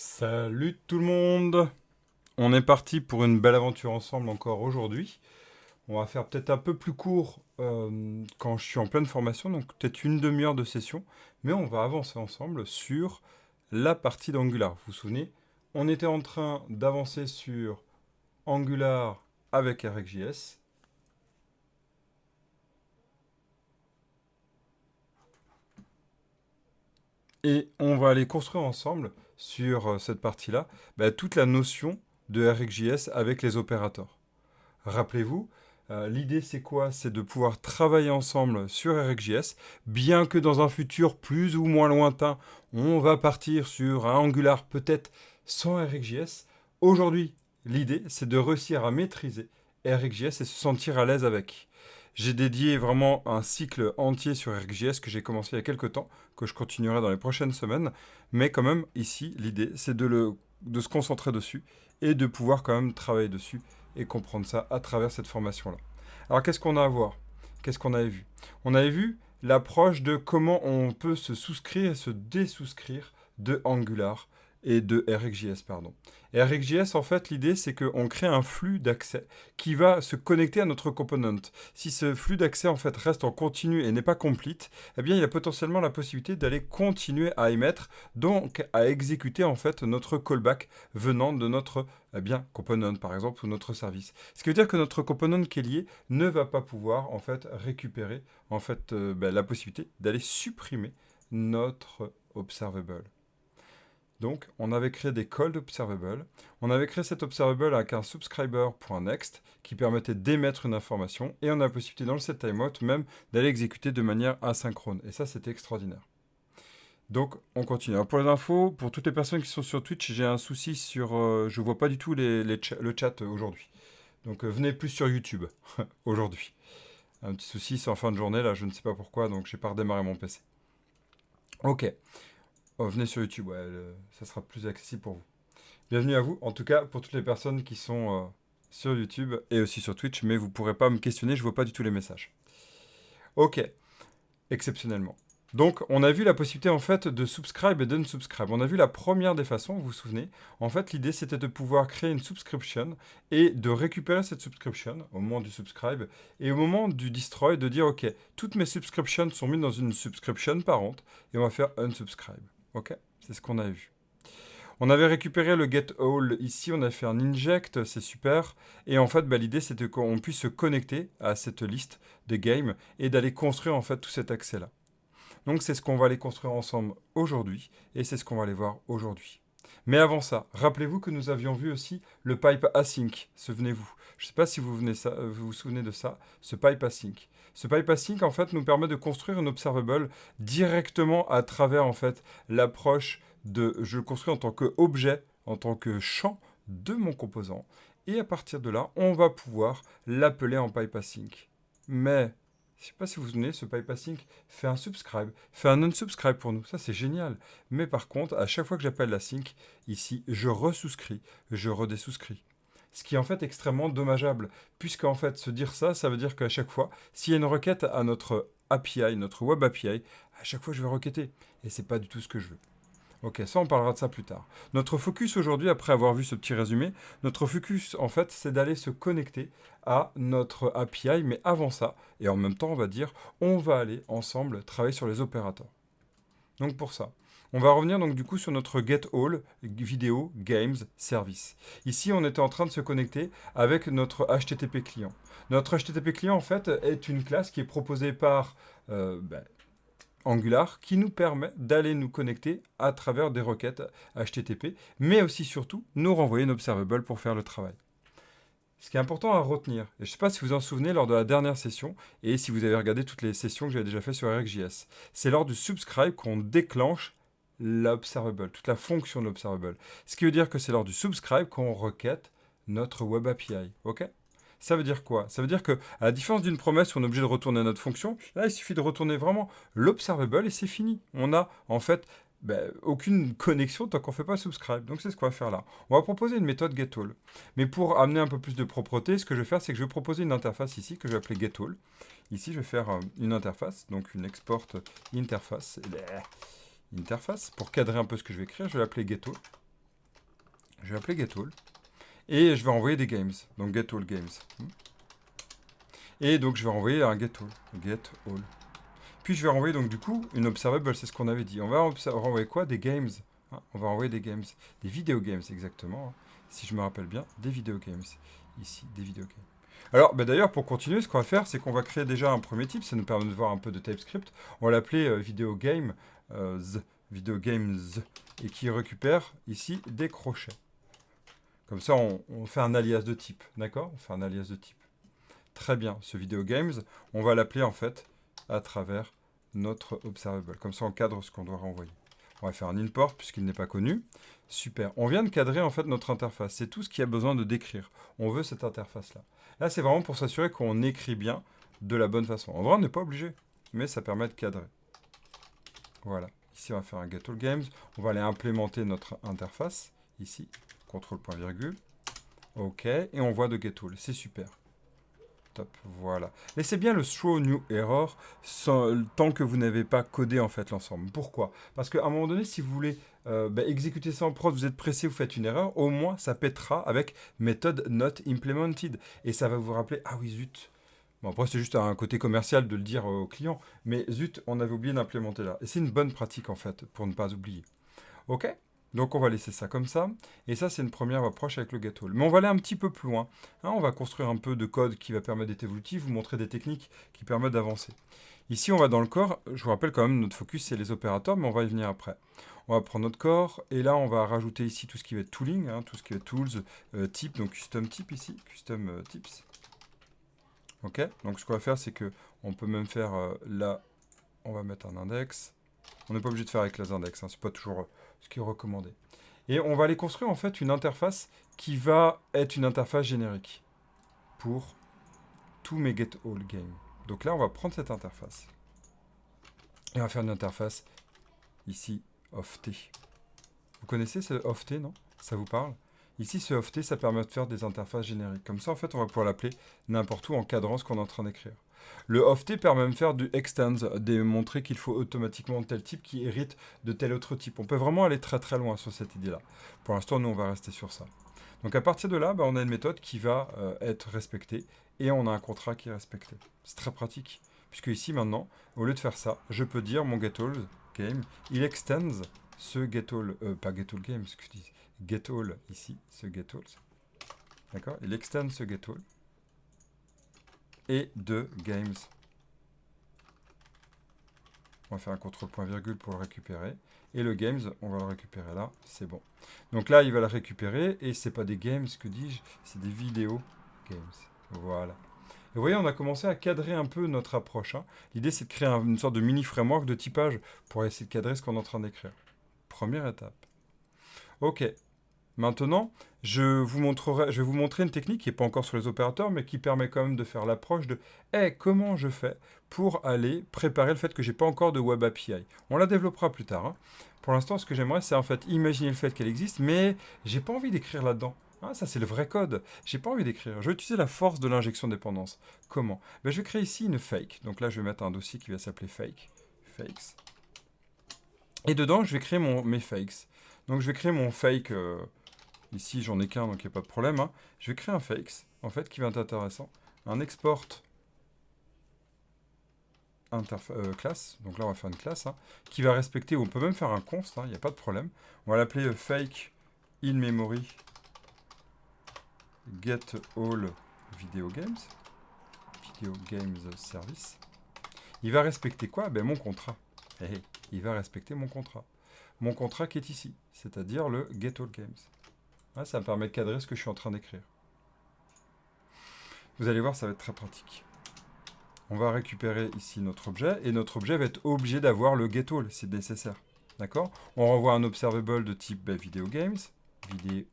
Salut tout le monde! On est parti pour une belle aventure ensemble encore aujourd'hui. On va faire peut-être un peu plus court quand je suis en pleine formation, donc peut-être une demi-heure de session, mais on va avancer ensemble sur la partie d'Angular. Vous vous souvenez, on était en train d'avancer sur Angular avec RxJS. Et on va aller construire ensemble sur cette partie-là toute la notion de RxJS avec les opérateurs. Rappelez-vous, l'idée c'est quoi? C'est de pouvoir travailler ensemble sur RxJS, bien que dans un futur plus ou moins lointain, on va partir sur un Angular peut-être sans RxJS. Aujourd'hui, l'idée c'est de réussir à maîtriser RxJS et se sentir à l'aise avec. J'ai dédié vraiment un cycle entier sur RxJS que j'ai commencé il y a quelques temps, que je continuerai dans les prochaines semaines. Mais quand même, ici, l'idée, c'est de se concentrer dessus et de pouvoir quand même travailler dessus et comprendre ça à travers cette formation-là. Alors, qu'est-ce qu'on a à voir? Qu'est-ce qu'on avait vu? On avait vu l'approche de comment on peut se souscrire et se désouscrire de Angular et de RxJS, pardon. Et RxJS, en fait, l'idée, c'est qu'on crée un flux d'accès qui va se connecter à notre component. Si ce flux d'accès, en fait, reste en continu et n'est pas complete, eh bien, il y a potentiellement la possibilité d'aller continuer à émettre, donc à exécuter, en fait, notre callback venant de notre component, par exemple, ou notre service. Ce qui veut dire que notre component qui est lié ne va pas pouvoir, en fait, récupérer, en fait, la possibilité d'aller supprimer notre observable. Donc, on avait créé des calls d'observable. On avait créé cet observable avec un subscriber.next qui permettait d'émettre une information. Et on a la possibilité dans le set timeout même d'aller exécuter de manière asynchrone. Et ça, c'était extraordinaire. Donc, on continue. Alors, pour les infos, pour toutes les personnes qui sont sur Twitch, j'ai un souci sur... je ne vois pas du tout le chat aujourd'hui. Donc, venez plus sur YouTube aujourd'hui. Un petit souci, c'est en fin de journée, là, je ne sais pas pourquoi, donc j'ai pas redémarré mon PC. Ok. Oh, venez sur YouTube, ouais, ça sera plus accessible pour vous. Bienvenue à vous, en tout cas pour toutes les personnes qui sont sur YouTube et aussi sur Twitch, mais vous ne pourrez pas me questionner, je ne vois pas du tout les messages. Ok, exceptionnellement. Donc, on a vu la possibilité en fait de subscribe et d'unsubscribe. On a vu la première des façons, vous vous souvenez. En fait, l'idée c'était de pouvoir créer une subscription et de récupérer cette subscription au moment du subscribe et au moment du destroy de dire ok, toutes mes subscriptions sont mises dans une subscription parent et on va faire unsubscribe. Ok, c'est ce qu'on a vu. On avait récupéré le get all ici, on a fait un inject, c'est super. Et en fait, l'idée c'était qu'on puisse se connecter à cette liste de games et d'aller construire en fait tout cet accès-là. Donc c'est ce qu'on va aller construire ensemble aujourd'hui et c'est ce qu'on va aller voir aujourd'hui. Mais avant ça, rappelez-vous que nous avions vu aussi le pipe async, souvenez-vous. Je ne sais pas si vous vous souvenez de ça, ce pipe async. Ce pipe async en fait nous permet de construire une observable directement à travers en fait l'approche de je le construis en tant qu'objet, en tant que champ de mon composant. Et à partir de là, on va pouvoir l'appeler en pipe async. Mais je ne sais pas si vous vous souvenez, ce pipe async fait un subscribe, fait un unsubscribe pour nous. Ça, c'est génial. Mais par contre, à chaque fois que j'appelle la sync, ici, je resouscris, je redésouscris. Ce qui est en fait extrêmement dommageable, puisque en fait, se dire ça, ça veut dire qu'à chaque fois, s'il y a une requête à notre API, notre web API, à chaque fois, je vais requêter. Et c'est pas du tout ce que je veux. Ok, ça on parlera de ça plus tard. Notre focus aujourd'hui, après avoir vu ce petit résumé, notre focus en fait c'est d'aller se connecter à notre API, mais avant ça, et en même temps on va dire, on va aller ensemble travailler sur les opérateurs. Donc pour ça, on va revenir donc du coup sur notre get all vidéo games service. Ici on était en train de se connecter avec notre HTTP client. Notre HTTP client en fait est une classe qui est proposée par Angular qui nous permet d'aller nous connecter à travers des requêtes HTTP, mais aussi surtout nous renvoyer une observable pour faire le travail. Ce qui est important à retenir, et je ne sais pas si vous en souvenez lors de la dernière session, et si vous avez regardé toutes les sessions que j'avais déjà fait sur RxJS, c'est lors du subscribe qu'on déclenche l'observable, toute la fonction de l'observable. Ce qui veut dire que c'est lors du subscribe qu'on requête notre web API. Ok? Ça veut dire quoi? Ça veut dire que, à la différence d'une promesse où on est obligé de retourner notre fonction, là, il suffit de retourner vraiment l'observable et c'est fini. On a, en fait, aucune connexion tant qu'on ne fait pas subscribe. Donc, c'est ce qu'on va faire là. On va proposer une méthode getAll. Mais pour amener un peu plus de propreté, ce que je vais faire, c'est que je vais proposer une interface ici que je vais appeler getAll. Ici, je vais faire une interface, donc une export interface. Interface. Pour cadrer un peu ce que je vais écrire, je vais l'appeler getAll. Je vais appeler getAll. Et je vais envoyer des games. Donc getAll games. Et donc je vais renvoyer un getAll. GetAll. Puis je vais renvoyer donc du coup une observable, c'est ce qu'on avait dit. On va renvoyer quoi? Des games. Hein, on va envoyer des games. Des video games exactement. Hein, si je me rappelle bien, des video games. Ici, des video games. Alors, bah d'ailleurs, pour continuer, ce qu'on va faire, c'est qu'on va créer déjà un premier type. Ça nous permet de voir un peu de TypeScript. On va l'appeler video game video games, et qui récupère ici des crochets. Comme ça, on fait un alias de type. D'accord? On fait un alias de type. Très bien. Ce video games, on va l'appeler en fait à travers notre observable. Comme ça, on cadre ce qu'on doit renvoyer. On va faire un import puisqu'il n'est pas connu. Super. On vient de cadrer en fait notre interface. C'est tout ce qu'il y a besoin de décrire. On veut cette interface-là. Là, c'est vraiment pour s'assurer qu'on écrit bien de la bonne façon. En vrai, on n'est pas obligé, mais ça permet de cadrer. Voilà. Ici, on va faire un getAllGames. On va aller implémenter notre interface. Ici, contrôle point virgule. OK. Et on voit de getAll. C'est super. Top. Voilà. Laissez bien le throw new error tant que vous n'avez pas codé en fait l'ensemble. Pourquoi? Parce qu'à un moment donné, si vous voulez exécuter ça en prod, vous êtes pressé, vous faites une erreur, au moins ça pètera avec method not implemented. Et ça va vous rappeler, ah oui, zut. Bon, après, c'est juste un côté commercial de le dire au client. Mais zut, on avait oublié d'implémenter là. Et c'est une bonne pratique, en fait, pour ne pas oublier. OK? Donc, on va laisser ça comme ça. Et ça, c'est une première approche avec le getAll. Mais on va aller un petit peu plus loin. Hein, on va construire un peu de code qui va permettre d'être évolutif, vous montrer des techniques qui permettent d'avancer. Ici, on va dans le core. Je vous rappelle quand même, notre focus, c'est les opérateurs, mais on va y venir après. On va prendre notre core. Et là, on va rajouter ici tout ce qui va être tooling, hein, tout ce qui va être tools, type, donc custom type ici, custom types. Ok, donc ce qu'on va faire, c'est que on peut même faire là, on va mettre un index. On n'est pas obligé de faire avec les index, hein, c'est pas toujours ce qui est recommandé. Et on va aller construire en fait une interface qui va être une interface générique pour tous mes getAll games. Donc là, on va prendre cette interface et on va faire une interface ici of t. Vous connaissez ce of t, non? Ça vous parle? Ici, ce of t, ça permet de faire des interfaces génériques. Comme ça, en fait, on va pouvoir l'appeler n'importe où en cadrant ce qu'on est en train d'écrire. Le of t permet même de faire du extends, de montrer qu'il faut automatiquement tel type qui hérite de tel autre type. On peut vraiment aller très très loin sur cette idée-là. Pour l'instant, nous, on va rester sur ça. Donc à partir de là, on a une méthode qui va être respectée et on a un contrat qui est respecté. C'est très pratique. Puisque ici, maintenant, au lieu de faire ça, je peux dire mon getAll game, il extends ce getAll, pas getAll game, ce que je dis, getAll ici, ce getAll. D'accord? Il extend ce getAll et de games. On va faire un contrôle point virgule pour le récupérer. Et le games, on va le récupérer là, c'est bon. Donc là, il va le récupérer et c'est pas des games, que dis-je, c'est des vidéos games. Voilà. Et vous voyez, on a commencé à cadrer un peu notre approche. Hein. L'idée, c'est de créer une sorte de mini framework de typage pour essayer de cadrer ce qu'on est en train d'écrire. Première étape. Ok. Maintenant, je vais vous montrer une technique qui n'est pas encore sur les opérateurs, mais qui permet quand même de faire l'approche de comment je fais pour aller préparer le fait que j'ai pas encore de Web API. On la développera plus tard. Hein. Pour l'instant, ce que j'aimerais, c'est en fait imaginer le fait qu'elle existe, mais j'ai pas envie d'écrire là-dedans. Ah, ça, c'est le vrai code. J'ai pas envie d'écrire. Je vais utiliser la force de l'injection de dépendance. Comment? Je vais créer ici une fake. Donc là, je vais mettre un dossier qui va s'appeler fake. Fakes. Et dedans, je vais créer mes fakes. Donc, je vais créer mon fake. Ici, j'en ai qu'un, donc il n'y a pas de problème. Hein. Je vais créer un fakes, en fait, qui va être intéressant. Un export classe. Donc là, on va faire une classe hein, qui va respecter, ou on peut même faire un const, il n'y a pas de problème. On va l'appeler fake in memory get all video games. Video games service. Il va respecter quoi? Mon contrat. Il va respecter mon contrat. Mon contrat qui est ici, c'est-à-dire le get all games. Ça me permet de cadrer ce que je suis en train d'écrire. Vous allez voir, ça va être très pratique. On va récupérer ici notre objet, et notre objet va être obligé d'avoir le getAll, c'est nécessaire. D'accord? On renvoie un observable de type video games. Video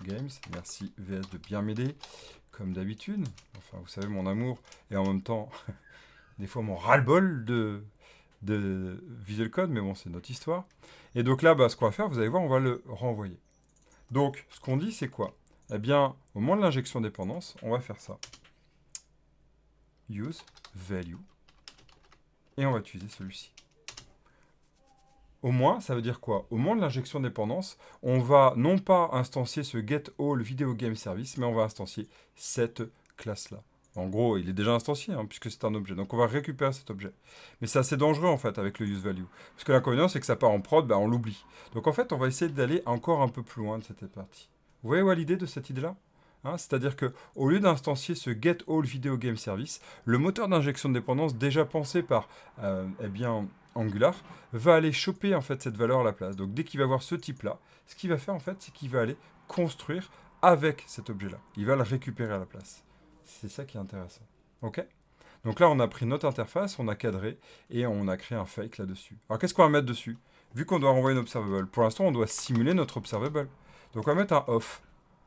games. Merci VS de bien m'aider, comme d'habitude. Enfin, vous savez, mon amour, et en même temps, des fois, mon ras-le-bol de Visual Code, mais bon, c'est notre histoire. Et donc là, ce qu'on va faire, vous allez voir, on va le renvoyer. Donc, ce qu'on dit, c'est quoi? Eh bien, au moment de l'injection dépendance, on va faire ça. Use value. Et on va utiliser celui-ci. Au moins, ça veut dire quoi? Au moment de l'injection de dépendance, on va non pas instancier ce getAllVideoGameService, mais on va instancier cette classe-là. En gros, il est déjà instancié, hein, puisque c'est un objet. Donc on va récupérer cet objet. Mais c'est assez dangereux, en fait, avec le useValue. Parce que l'inconvénient, c'est que ça part en prod, bah, on l'oublie. Donc en fait, on va essayer d'aller encore un peu plus loin de cette partie. Vous voyez l'idée de cette idée-là? Hein, c'est-à-dire que au lieu d'instancier ce getAllVideoGameService, le moteur d'injection de dépendance déjà pensé par eh bien, Angular va aller choper en fait cette valeur à la place. Donc dès qu'il va voir ce type-là, ce qu'il va faire en fait, c'est qu'il va aller construire avec cet objet-là. Il va le récupérer à la place. C'est ça qui est intéressant. Ok? Donc là, on a pris notre interface, on a cadré et on a créé un fake là-dessus. Alors qu'est-ce qu'on va mettre dessus? Vu qu'on doit renvoyer une observable, pour l'instant, on doit simuler notre observable. Donc on va mettre un off.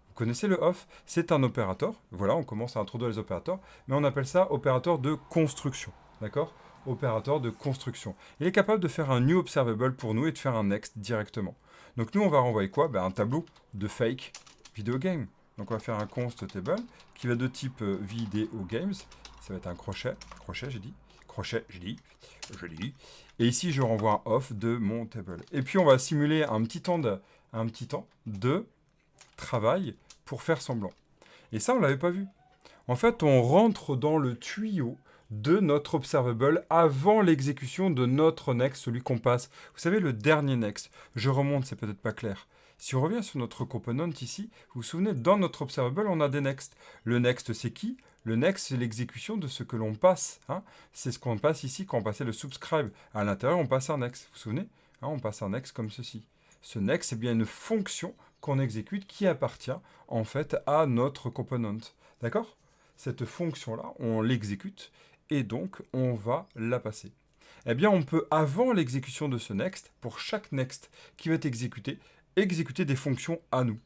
Vous connaissez le off? C'est un opérateur. Voilà, on commence à introduire les opérateurs, mais on appelle ça opérateur de construction. D'accord? Opérateur de construction. Il est capable de faire un new observable pour nous et de faire un next directement. Donc nous, on va renvoyer quoi? Un tableau de fake video game. Donc on va faire un const table qui va de type video games. Ça va être un crochet. Crochet, j'ai dit. Crochet, j'ai dit. Je dis. Et ici, je renvoie un off de mon table. Et puis, on va simuler un petit temps de travail pour faire semblant. Et ça, on ne l'avait pas vu. En fait, on rentre dans le tuyau de notre observable avant l'exécution de notre next, celui qu'on passe. Vous savez, le dernier next. Je remonte, c'est peut-être pas clair. Si on revient sur notre component ici, vous vous souvenez, dans notre observable, on a des next. Le next, c'est qui? Le next, c'est l'exécution de ce que l'on passe. Hein. C'est ce qu'on passe ici quand on passait le subscribe. À l'intérieur, on passe un next. Vous vous souvenez? Hein, on passe un next comme ceci. Ce next, c'est bien une fonction qu'on exécute qui appartient en fait à notre component. D'accord? Cette fonction-là, on l'exécute et donc on va la passer. Eh bien, on peut, avant l'exécution de ce next, pour chaque next qui va être exécuté, exécuter des fonctions à nous.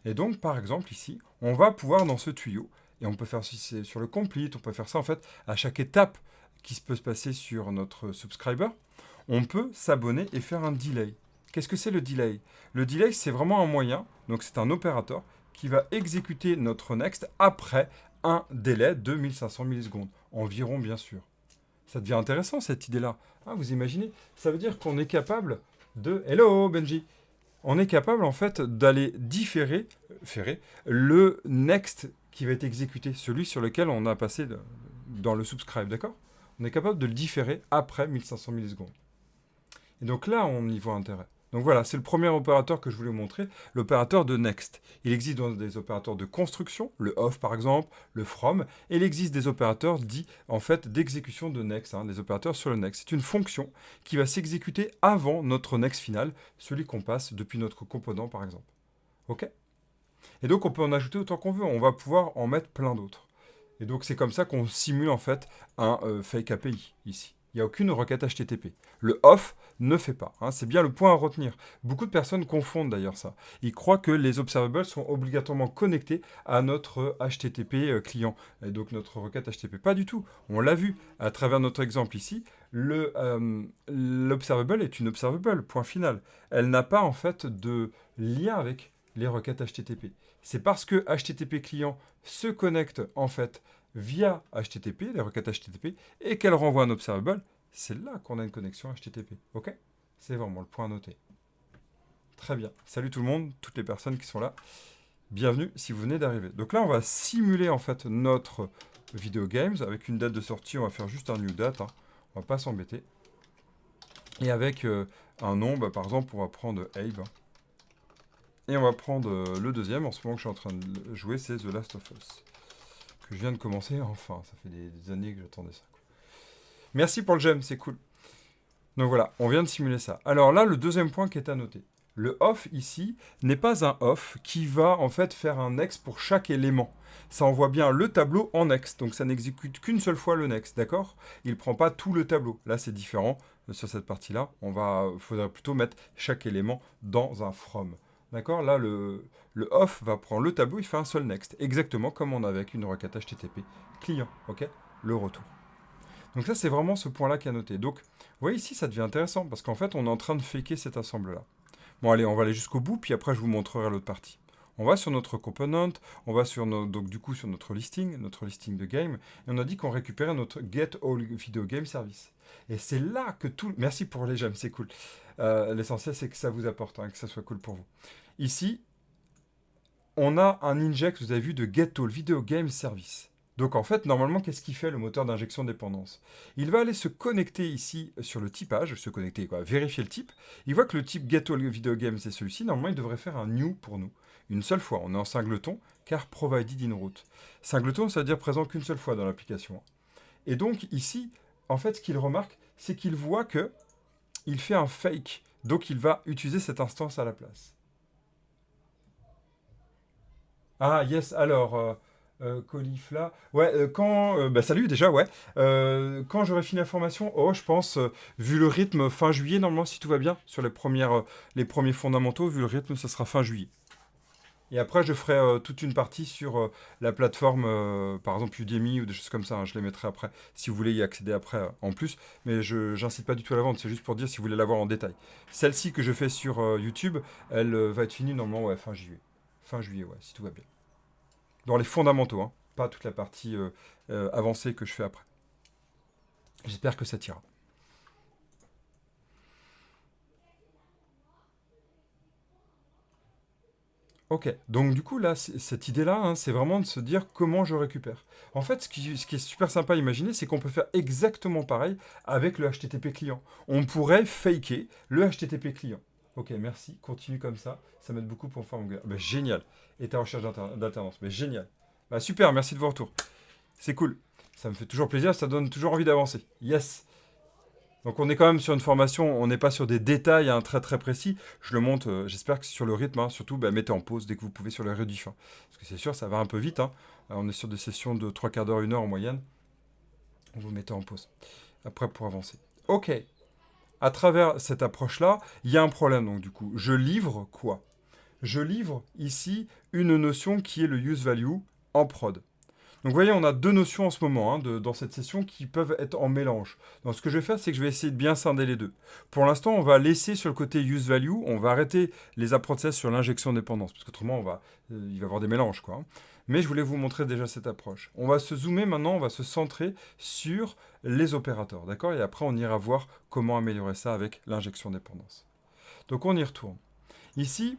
Et donc, par exemple, ici, on va pouvoir dans ce tuyau, et on peut faire si c'est sur le complete, on peut faire ça en fait à chaque étape qui peut se passer sur notre subscriber, on peut s'abonner et faire un delay. Qu'est-ce que c'est le delay? Le delay, c'est vraiment un moyen, donc c'est un opérateur qui va exécuter notre next après un délai de 1500 millisecondes, environ bien sûr. Ça devient intéressant cette idée-là. Ah, vous imaginez? Ça veut dire qu'on est capable de... Hello Benji! On est capable en fait d'aller différer le next qui va être exécuté, celui sur lequel on a passé dans le subscribe, d'accord? On est capable de le différer après 1500 millisecondes. Et donc là, on y voit intérêt. Donc voilà, c'est le premier opérateur que je voulais vous montrer, l'opérateur de next. Il existe dans des opérateurs de construction, le off par exemple, le from, et il existe des opérateurs dits en fait d'exécution de next, des opérateurs sur le next. C'est une fonction qui va s'exécuter avant notre next final, celui qu'on passe depuis notre composant par exemple. Ok? Et donc on peut en ajouter autant qu'on veut, on va pouvoir en mettre plein d'autres. Et donc c'est comme ça qu'on simule en fait un fake API ici. Il n'y a aucune requête HTTP. Le off ne fait pas. Hein, c'est bien le point à retenir. Beaucoup de personnes confondent d'ailleurs ça. Ils croient que les observables sont obligatoirement connectés à notre HTTP client. Et donc notre requête HTTP. Pas du tout. On l'a vu à travers notre exemple ici. L'observable est une observable, point final. Elle n'a pas en fait de lien avec les requêtes HTTP. C'est parce que HTTP client se connecte en fait via HTTP, les requêtes HTTP, et qu'elle renvoie un observable, c'est là qu'on a une connexion HTTP. Ok? C'est vraiment le point à noter. Très bien. Salut tout le monde, toutes les personnes qui sont là. Bienvenue si vous venez d'arriver. Donc là, on va simuler en fait notre video games avec une date de sortie. On va faire juste un new date. Hein. On va pas s'embêter. Et avec un nom, par exemple, on va prendre Abe. Et on va prendre le deuxième. En ce moment que je suis en train de jouer, c'est The Last of Us. Que je viens de commencer, enfin, ça fait des années que j'attendais ça. Quoi. Merci pour le j'aime, c'est cool. Donc voilà, on vient de simuler ça. Alors là, le deuxième point qui est à noter. Le off ici n'est pas un off qui va en fait faire un next pour chaque élément. Ça envoie bien le tableau en next, donc ça n'exécute qu'une seule fois le next, d'accord? Il ne prend pas tout le tableau. Là, c'est différent. Sur cette partie-là, faudrait plutôt mettre chaque élément dans un from. D'accord? Là, le off va prendre le tableau, il fait un seul next. Exactement comme on a avec une requête HTTP client. Ok? Le retour. Donc ça, c'est vraiment ce point-là qui est à noter. Donc, vous voyez ici, ça devient intéressant parce qu'en fait, on est en train de faker cet ensemble-là. Bon, allez, on va aller jusqu'au bout, puis après, je vous montrerai l'autre partie. On va sur notre component, on va sur donc du coup sur notre listing de game, et on a dit qu'on récupérait notre get all video game service. Et c'est là que tout... Merci pour les j'aime, c'est cool. L'essentiel, c'est que ça vous apporte, hein, que ça soit cool pour vous. Ici, on a un inject, vous avez vu, de get all video game service. Donc en fait, normalement, qu'est-ce qu'il fait le moteur d'injection de dépendance? Il va aller se connecter ici sur le typage, se connecter, quoi, vérifier le type. Il voit que le type get all video games c'est celui-ci. Normalement, il devrait faire un new pour nous. Une seule fois. On est en singleton, car provided in route. Singleton, ça veut dire présent qu'une seule fois dans l'application. Et donc ici, en fait, ce qu'il remarque, c'est qu'il voit que il fait un fake. Donc il va utiliser cette instance à la place. Ah, yes, alors, Caulifla. Ouais, bah, salut déjà, ouais. Quand j'aurai fini la formation, oh, je pense, vu le rythme, fin juillet, normalement, si tout va bien, sur les premiers fondamentaux, vu le rythme, ça sera fin juillet. Et après, je ferai toute une partie sur la plateforme, par exemple Udemy ou des choses comme ça, hein, je les mettrai après, si vous voulez y accéder après en plus. Mais je n'incite pas du tout à la vente, c'est juste pour dire si vous voulez la voir en détail. Celle-ci que je fais sur YouTube, elle va être finie normalement ouais, fin juillet. Fin juillet, ouais, si tout va bien. Dans les fondamentaux, hein, pas toute la partie avancée que je fais après. J'espère que ça t'ira. Ok, donc du coup, là, cette idée-là, hein, c'est vraiment de se dire comment je récupère. En fait, ce qui est super sympa à imaginer, c'est qu'on peut faire exactement pareil avec le HTTP client. On pourrait faker le HTTP client. Ok, merci, continue comme ça m'aide beaucoup pour me faire mon gars. Bah, génial. Et ta recherche d'alternance, bah, génial. Bah, super, merci de vos retours. C'est cool. Ça me fait toujours plaisir, ça donne toujours envie d'avancer. Yes. Donc on est quand même sur une formation, on n'est pas sur des détails hein, très très précis. Je le montre, j'espère que c'est sur le rythme, hein, surtout bah, mettez en pause dès que vous pouvez sur les rediff. Hein. Parce que c'est sûr, ça va un peu vite. Hein. On est sur des sessions de 3 quarts d'heure, 1 heure en moyenne. Vous mettez en pause. Après pour avancer. Ok, à travers cette approche-là, il y a un problème donc du coup. Je livre quoi? Je livre ici une notion qui est le use value en prod. Donc vous voyez, on a deux notions en ce moment hein, dans cette session qui peuvent être en mélange. Donc ce que je vais faire, c'est que je vais essayer de bien scinder les deux. Pour l'instant, on va laisser sur le côté use value, on va arrêter les apprentissages sur l'injection dépendance, parce qu'autrement, il va y avoir des mélanges. Quoi. Mais je voulais vous montrer déjà cette approche. On va se zoomer maintenant, on va se centrer sur les opérateurs, d'accord? Et après, on ira voir comment améliorer ça avec l'injection dépendance. Donc on y retourne. Ici,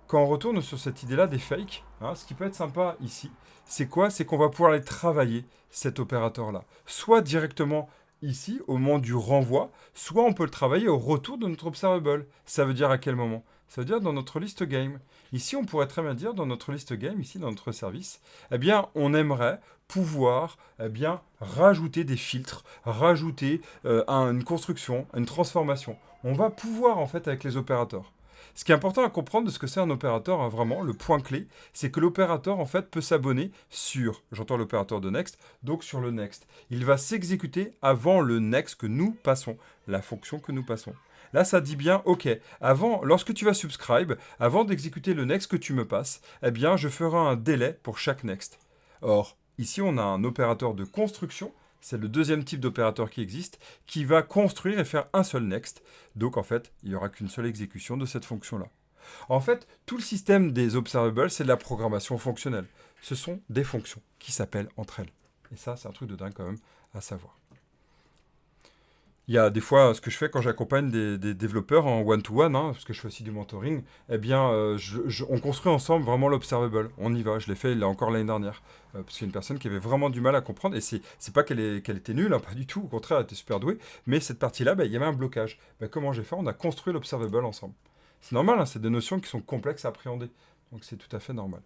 quand on retourne sur cette idée-là des fakes, hein, ce qui peut être sympa ici, c'est quoi? C'est qu'on va pouvoir aller travailler cet opérateur-là. Soit directement ici, au moment du renvoi, soit on peut le travailler au retour de notre observable. Ça veut dire à quel moment? Ça veut dire dans notre liste game. Ici, on pourrait très bien dire dans notre liste game, ici dans notre service, eh bien, on aimerait pouvoir eh bien, rajouter des filtres, rajouter une construction, une transformation. On va pouvoir en fait avec les opérateurs. Ce qui est important à comprendre de ce que c'est un opérateur, hein, vraiment, le point clé, c'est que l'opérateur, en fait, peut s'abonner sur, j'entends l'opérateur de next, donc sur le next. Il va s'exécuter avant le next que nous passons, la fonction que nous passons. Là, ça dit bien, ok, lorsque tu vas subscribe, avant d'exécuter le next que tu me passes, eh bien, je ferai un délai pour chaque next. Or, ici, on a un opérateur de construction, c'est le deuxième type d'opérateur qui existe, qui va construire et faire un seul next. Donc en fait, il n'y aura qu'une seule exécution de cette fonction-là. En fait, tout le système des observables, c'est de la programmation fonctionnelle. Ce sont des fonctions qui s'appellent entre elles. Et ça, c'est un truc de dingue quand même à savoir. Il y a des fois, ce que je fais quand j'accompagne des développeurs en one-to-one, hein, parce que je fais aussi du mentoring, eh bien, on construit ensemble vraiment l'observable. On y va. Je l'ai fait là encore l'année dernière. Parce qu'il y a une personne qui avait vraiment du mal à comprendre. Et c'est pas qu'elle était nulle, hein, pas du tout. Au contraire, elle était super douée. Mais cette partie-là, il y avait un blocage. Comment j'ai fait? On a construit l'observable ensemble. C'est normal, hein, c'est des notions qui sont complexes à appréhender. Donc c'est tout à fait normal.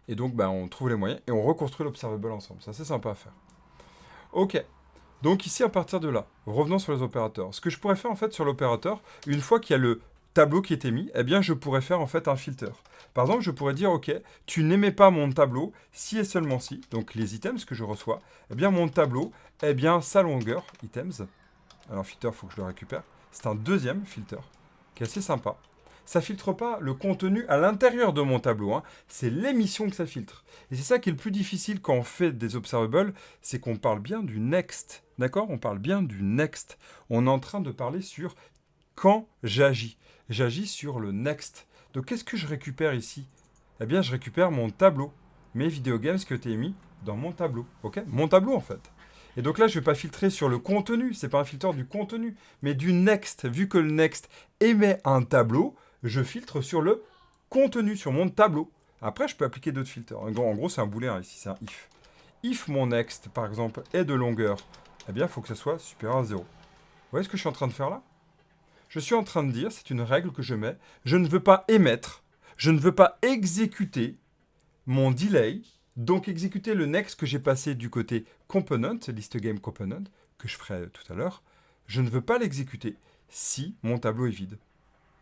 Et donc, on trouve les moyens et on reconstruit l'observable ensemble. Ça, c'est sympa à faire. Ok. Donc ici, à partir de là, revenons sur les opérateurs. Ce que je pourrais faire en fait sur l'opérateur, une fois qu'il y a le tableau qui est émis, eh bien je pourrais faire en fait un filter. Par exemple, je pourrais dire, ok, tu n'émets pas mon tableau si et seulement si, donc les items que je reçois, eh bien mon tableau, eh bien sa longueur, items, alors filter, il faut que je le récupère, c'est un deuxième filter, qui est assez sympa. Ça filtre pas le contenu à l'intérieur de mon tableau, hein. C'est l'émission que ça filtre. Et c'est ça qui est le plus difficile quand on fait des observables, c'est qu'on parle bien du next. D'accord? On parle bien du next. On est en train de parler sur quand j'agis. J'agis sur le next. Donc, qu'est-ce que je récupère ici? Eh bien, je récupère mon tableau. Mes video games que tu as mis dans mon tableau. OK? Mon tableau, en fait. Et donc là, je ne vais pas filtrer sur le contenu. Ce n'est pas un filtre du contenu, mais du next. Vu que le next émet un tableau, je filtre sur le contenu, sur mon tableau. Après, je peux appliquer d'autres filtres. En gros, c'est un booléen ici, c'est un if. If mon next, par exemple, est de longueur, eh bien, il faut que ce soit supérieur à 0. Vous voyez ce que je suis en train de faire là? Je suis en train de dire, c'est une règle que je mets, je ne veux pas émettre, je ne veux pas exécuter mon delay, donc exécuter le next que j'ai passé du côté component, list game component, que je ferai tout à l'heure, je ne veux pas l'exécuter si mon tableau est vide.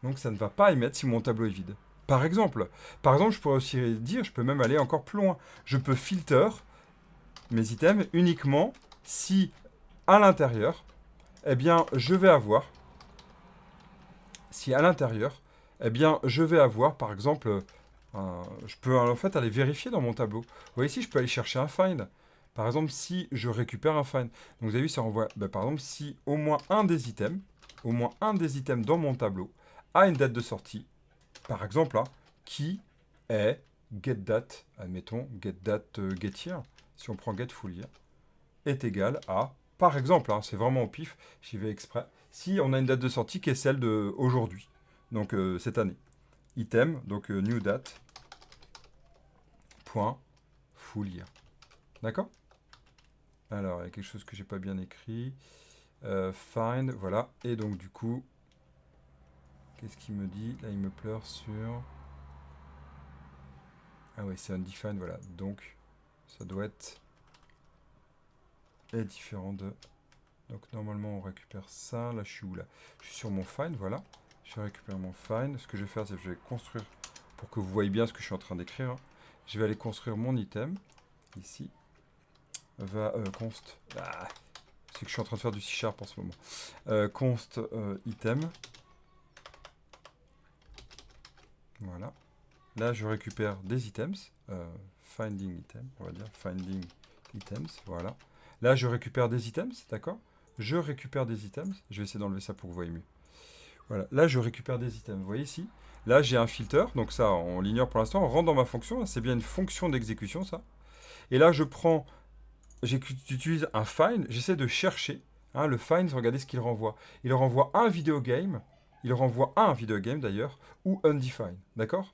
Donc ça ne va pas émettre si mon tableau est vide. Par exemple, je pourrais aussi dire, je peux même aller encore plus loin. Je peux filter mes items uniquement si à l'intérieur, eh bien, je vais avoir, par exemple, je peux en fait aller vérifier dans mon tableau. Vous voyez ici, je peux aller chercher un find. Par exemple, si je récupère un find. Donc vous avez vu, ça renvoie, par exemple, si au moins un des items dans mon tableau a une date de sortie, par exemple, hein, qui est getDate, admettons, getDate getYear, si on prend getFullYear, est égal à, par exemple, hein, c'est vraiment au pif, j'y vais exprès, si on a une date de sortie qui est celle d'aujourd'hui, donc cette année. Item, donc new date, point, fullYear. D'accord? Alors, il y a quelque chose que j'ai pas bien écrit. Find, voilà. Et donc, du coup, qu'est-ce qu'il me dit? Là, il me pleure sur... Ah oui, c'est undefined, voilà. Donc, ça doit être... est différent de... Donc, normalement, on récupère ça. Là, je suis où, là? Je suis sur mon find, voilà. Je récupère mon find. Ce que je vais faire, c'est que je vais construire... Pour que vous voyez bien ce que je suis en train d'écrire. Hein. Je vais aller construire mon item. Ici. Const... Ah, c'est que je suis en train de faire du C# en ce moment. Const item. Voilà. Là, je récupère des items. Finding item, on va dire. Finding items, voilà. Là, je récupère des items, d'accord? Je récupère des items. Je vais essayer d'enlever ça pour que vous voyez mieux. Voilà. Là, je récupère des items. Vous voyez ici? Là, j'ai un filter. Donc ça, on l'ignore pour l'instant. On rentre dans ma fonction. C'est bien une fonction d'exécution, ça. Et là, je prends... J'utilise un find. J'essaie de chercher. Hein, le find, regardez ce qu'il renvoie. Il renvoie un vidéo game. Il renvoie un vidéo game, d'ailleurs. Ou undefined, d'accord?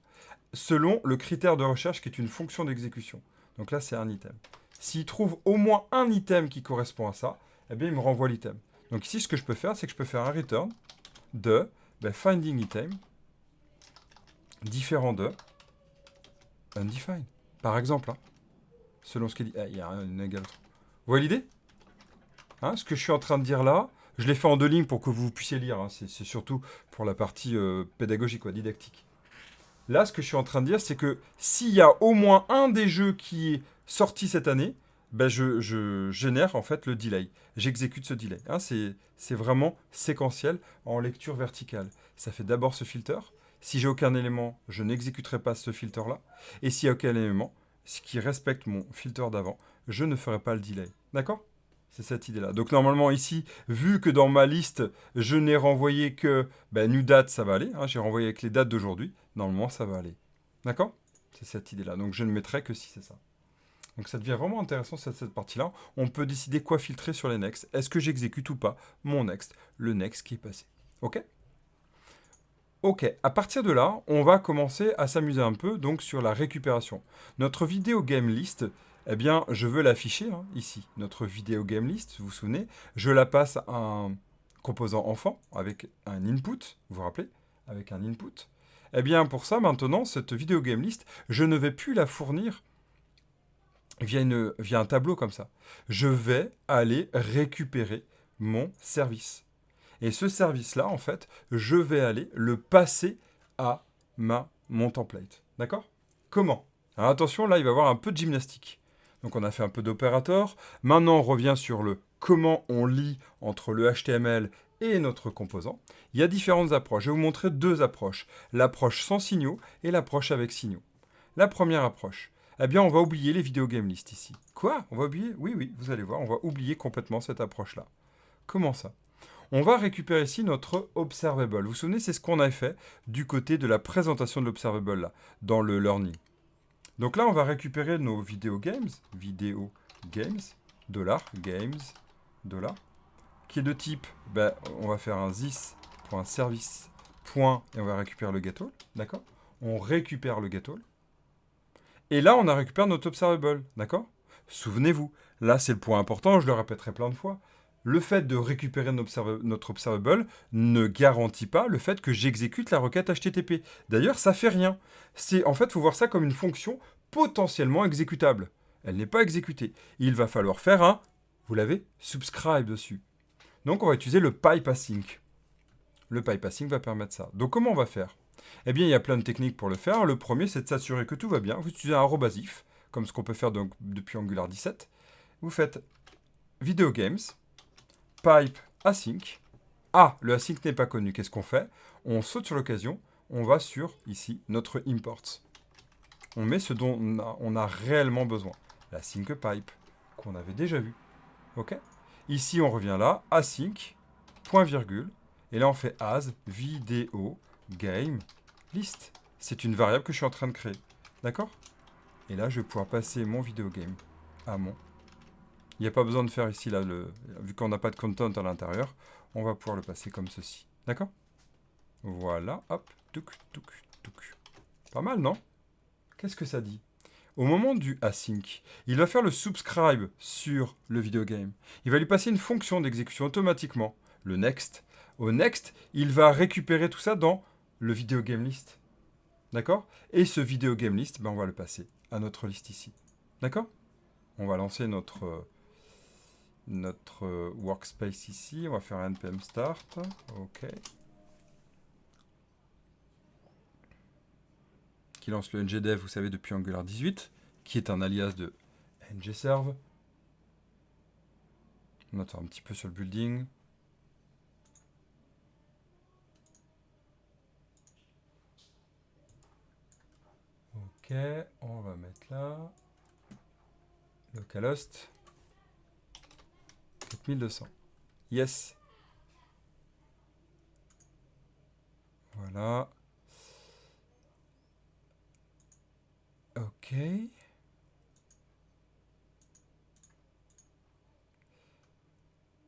Selon le critère de recherche qui est une fonction d'exécution. Donc là, c'est un item. S'il trouve au moins un item qui correspond à ça, eh bien, il me renvoie l'item. Donc ici, ce que je peux faire, c'est que je peux faire un return de finding item différent de undefined. Par exemple, hein, selon ce qu'il dit. Ah, il y a une égale. Vous voyez l'idée? Hein, ce que je suis en train de dire là, je l'ai fait en 2 lignes pour que vous puissiez lire. Hein. C'est surtout pour la partie pédagogique, quoi, didactique. Là, ce que je suis en train de dire, c'est que s'il y a au moins un des jeux qui est sorti cette année, ben je génère en fait le delay. J'exécute ce delay. Hein, c'est vraiment séquentiel en lecture verticale. Ça fait d'abord ce filter. Si j'ai aucun élément, je n'exécuterai pas ce filter-là. Et s'il n'y a aucun élément, ce qui respecte mon filter d'avant, je ne ferai pas le delay. D'accord? C'est cette idée-là. Donc normalement ici, vu que dans ma liste, je n'ai renvoyé que new date, ça va aller. Hein, j'ai renvoyé avec les dates d'aujourd'hui. Normalement, ça va aller. D'accord? C'est cette idée-là. Donc je ne mettrai que si c'est ça. Donc ça devient vraiment intéressant cette partie-là. On peut décider quoi filtrer sur les next. Est-ce que j'exécute ou pas mon next? Le next qui est passé. OK? Ok, à partir de là, on va commencer à s'amuser un peu donc sur la récupération. Notre vidéo game list, eh bien, je veux l'afficher hein, ici. Notre vidéo game list, vous vous souvenez, je la passe à un composant enfant avec un input, vous vous rappelez, avec un input. Eh bien, pour ça, maintenant, cette vidéo game list, je ne vais plus la fournir via un tableau comme ça. Je vais aller récupérer mon service. Et ce service-là, en fait, je vais aller le passer à mon template. D'accord? Comment? Alors attention, là, il va y avoir un peu de gymnastique. Donc on a fait un peu d'opérateur. Maintenant, on revient sur le comment on lit entre le HTML et notre composant. Il y a différentes approches. Je vais vous montrer 2 approches. L'approche sans signaux et l'approche avec signaux. La première approche, eh bien, on va oublier les vidéos game list ici. Quoi? On va oublier? Oui, vous allez voir, on va oublier complètement cette approche-là. Comment ça? On va récupérer ici notre observable. Vous vous souvenez, c'est ce qu'on a fait du côté de la présentation de l'observable là, dans le learning. Donc là, on va récupérer nos video games, games, dollar, qui est de type, ben, on va faire un this.service, et on va récupérer le getAll, d'accord? On récupère le getAll. Et là, on a récupéré notre observable, d'accord? Souvenez-vous, là, c'est le point important, je le répéterai plein de fois. Le fait de récupérer notre observable ne garantit pas le fait que j'exécute la requête HTTP. D'ailleurs, ça fait rien. En fait, il faut voir ça comme une fonction potentiellement exécutable. Elle n'est pas exécutée. Il va falloir faire un, vous l'avez, subscribe dessus. Donc, on va utiliser le pipe async. Le pipe async va permettre ça. Donc, comment on va faire? Eh bien, il y a plein de techniques pour le faire. Le premier, c'est de s'assurer que tout va bien. Vous utilisez un @if, comme ce qu'on peut faire donc, depuis Angular 17. Vous faites video games, pipe async. Ah, le async n'est pas connu. Qu'est-ce qu'on fait? On saute sur l'occasion. On va sur, ici, notre imports. On met ce dont on a réellement besoin. L'async pipe, qu'on avait déjà vu. OK? Ici, on revient là. Async, point virgule. Et là, on fait as video game list. C'est une variable que je suis en train de créer. D'accord? Et là, je vais pouvoir passer mon video game à mon. Il n'y a pas besoin de faire ici, là, vu qu'on n'a pas de content à l'intérieur, on va pouvoir le passer comme ceci. D'accord? Voilà, hop, touc, touc, touc. Pas mal, non? Qu'est-ce que ça dit? Au moment du async, il va faire le subscribe sur le video game. Il va lui passer une fonction d'exécution automatiquement, le next. Au next, il va récupérer tout ça dans le video game list. D'accord? Et ce video game list, ben on va le passer à notre liste ici. D'accord? On va lancer notre workspace ici. On va faire un npm start. OK. Qui lance le ngdev, vous savez, depuis Angular 18, qui est un alias de ngserve. On attend un petit peu sur le building. OK, on va mettre là. Localhost 4200. Yes. Voilà. OK.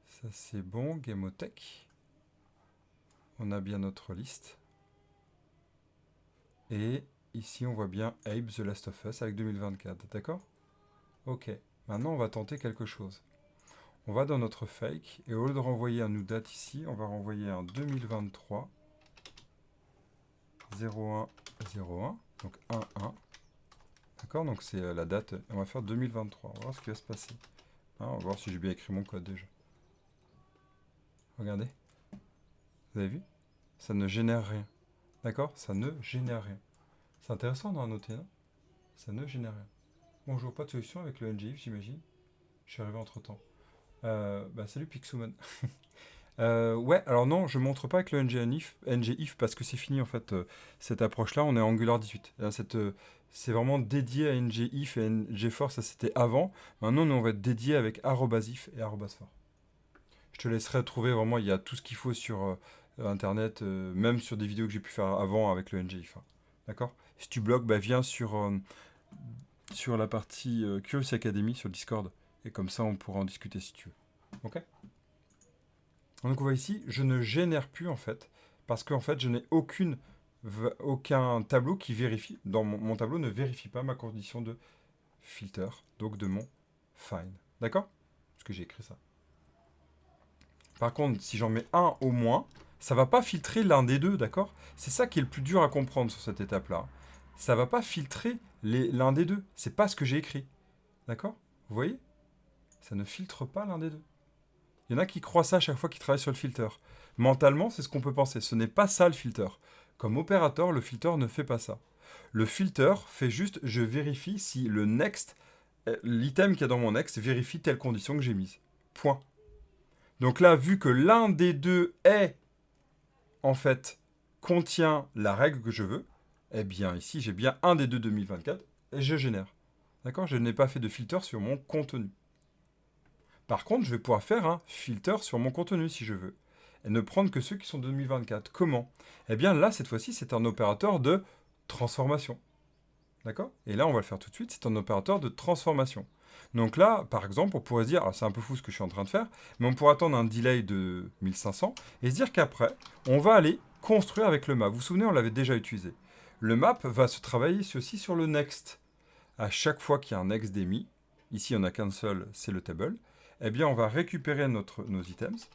Ça c'est bon, Gamotech. On a bien notre liste. Et ici on voit bien Abe The Last of Us avec 2024, d'accord? OK. Maintenant on va tenter quelque chose. On va dans notre fake et au lieu de renvoyer un new date ici, on va renvoyer un 2023 01 01, donc 1 1. D'accord? Donc c'est la date. On va faire 2023. On va voir ce qui va se passer. Hein, on va voir si j'ai bien écrit mon code déjà. Regardez. Vous avez vu? Ça ne génère rien. D'accord? Ça ne génère rien. C'est intéressant d'en noter, non? Ça ne génère rien. Bonjour, pas de solution avec le ngif, j'imagine. Je suis arrivé entre-temps. Salut Pixuman. Ouais, alors non, je montre pas avec le ngif parce que c'est fini en fait, cette approche-là, on est Angular 18. Là, c'est vraiment dédié à ngif et ngFor, ça c'était avant. Maintenant, nous, on va être dédié avec @if et @for. Je te laisserai trouver vraiment, il y a tout ce qu'il faut sur Internet, même sur des vidéos que j'ai pu faire avant avec le ngif. Hein. D'accord? Si tu bloques, viens sur la partie Curious Academy sur Discord. Et comme ça, on pourra en discuter si tu veux. Ok? Donc on voit ici, je ne génère plus en fait, parce qu'en fait, je n'ai aucun tableau qui vérifie. Dans mon tableau ne vérifie pas ma condition de filter, donc de mon find. D'accord? Parce que j'ai écrit ça. Par contre, si j'en mets un au moins, ça va pas filtrer l'un des deux, d'accord? C'est ça qui est le plus dur à comprendre sur cette étape-là. Ça va pas filtrer l'un des deux. C'est pas ce que j'ai écrit. D'accord? Vous voyez? Ça ne filtre pas l'un des deux. Il y en a qui croient ça à chaque fois qu'ils travaillent sur le filter. Mentalement, c'est ce qu'on peut penser. Ce n'est pas ça le filter. Comme opérateur, le filter ne fait pas ça. Le filter fait juste, je vérifie si le next, l'item qu'il y a dans mon next, vérifie telle condition que j'ai mise. Point. Donc là, vu que l'un des deux est, en fait, contient la règle que je veux, eh bien ici, j'ai bien un des deux 2024 et je génère. D'accord? Je n'ai pas fait de filter sur mon contenu. Par contre, je vais pouvoir faire un filter sur mon contenu si je veux. et ne prendre que ceux qui sont de 2024. Comment? Eh bien là, cette fois-ci, c'est un opérateur de transformation. D'accord? Et là, on va le faire tout de suite, c'est un opérateur de transformation. Donc là, par exemple, on pourrait se dire, alors c'est un peu fou ce que je suis en train de faire, mais on pourrait attendre un delay de 1500 et se dire qu'après, on va aller construire avec le map. Vous vous souvenez, on l'avait déjà utilisé. Le map va se travailler aussi sur le next. À chaque fois qu'il y a un next d'émis, ici on n'a qu'un seul, c'est le table, eh bien on va récupérer nos items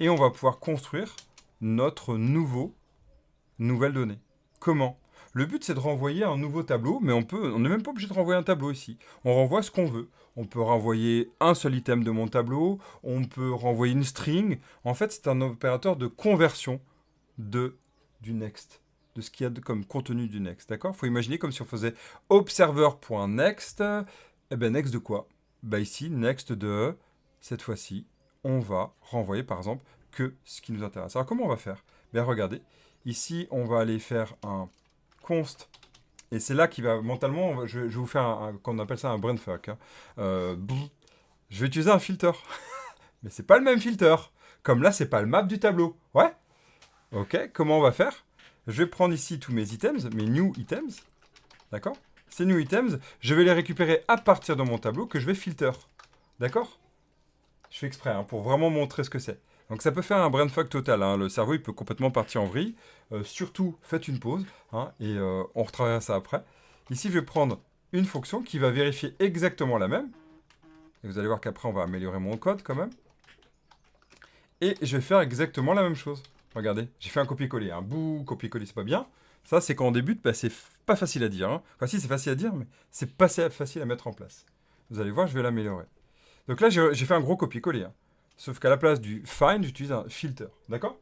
et on va pouvoir construire notre nouvelle donnée. Comment? Le but, c'est de renvoyer un nouveau tableau, mais on n'est même pas obligé de renvoyer un tableau ici. On renvoie ce qu'on veut. On peut renvoyer un seul item de mon tableau, on peut renvoyer une string. En fait, c'est un opérateur de conversion du next, de ce qu'il y a comme contenu du next. D'accord? Il faut imaginer comme si on faisait observer.next. Eh bien, next de quoi? Bah ici, next de, cette fois-ci, on va renvoyer par exemple que ce qui nous intéresse. Alors, comment on va faire? Bien, regardez. Ici, on va aller faire un const. Et c'est là qu'il va, mentalement, je vais vous faire qu'on appelle ça un brainfuck. Hein. Je vais utiliser un filter. Mais c'est pas le même filter. Comme là, c'est pas le map du tableau. Ouais? Ok, comment on va faire? Je vais prendre ici tous mes items, mes new items. D'accord? Ces new items, je vais les récupérer à partir de mon tableau que je vais filter. D'accord? Je fais exprès hein, pour vraiment montrer ce que c'est. Donc ça peut faire un brainfuck total. Hein. Le cerveau, il peut complètement partir en vrille. Surtout, faites une pause hein, et on retravaillera ça après. Ici, je vais prendre une fonction qui va vérifier exactement la même. Et vous allez voir qu'après, on va améliorer mon code quand même. Et je vais faire exactement la même chose. Regardez, j'ai fait un copier-coller. Un bout, copier-coller, c'est pas bien. Ça, c'est quand on débute, bah, c'est pas facile à dire. Hein. Enfin, si, c'est facile à dire, mais c'est pas facile à mettre en place. Vous allez voir, je vais l'améliorer. Donc là, j'ai fait un gros copier-coller. Hein. Sauf qu'à la place du find, j'utilise un filter. D'accord?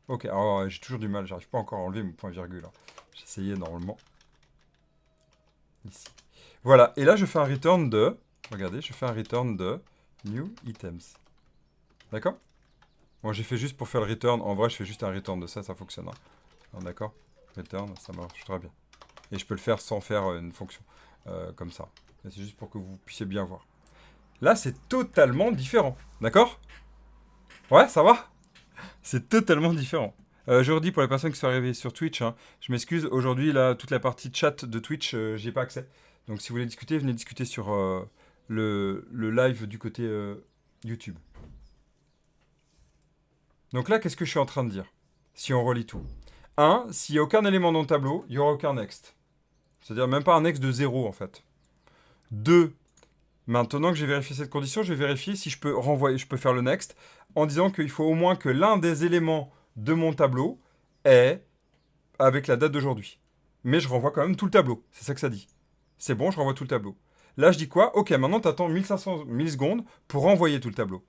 Ok, alors j'ai toujours du mal, j'arrive pas encore à enlever mon point virgule. Hein. J'ai essayé normalement. Ici. Voilà, et là je fais un return de... Regardez, je fais un return de new items. D'accord? Bon, j'ai fait juste pour faire le return. En vrai, je fais juste un return de ça, ça fonctionne. Hein. D'accord? Return, ça marche très bien. Et je peux le faire sans faire une fonction comme ça. C'est juste pour que vous puissiez bien voir. Là, c'est totalement différent. D'accord? Ouais, ça va? C'est totalement différent. Je redis pour les personnes qui sont arrivées sur Twitch, hein, je m'excuse, aujourd'hui, là, toute la partie chat de Twitch, j'y ai pas accès. Donc si vous voulez discuter, venez discuter sur le live du côté YouTube. Donc là, qu'est-ce que je suis en train de dire? Si on relit tout. 1, s'il n'y a aucun élément dans le tableau, il n'y aura aucun next. C'est-à-dire même pas un next de 0 en fait. 2, maintenant que j'ai vérifié cette condition, je vais vérifier si je peux renvoyer, je peux faire le next en disant qu'il faut au moins que l'un des éléments de mon tableau est avec la date d'aujourd'hui. Mais je renvoie quand même tout le tableau. C'est ça que ça dit. C'est bon, je renvoie tout le tableau. Là, je dis quoi? Ok, maintenant, tu attends 1500 millisecondes pour renvoyer tout le tableau.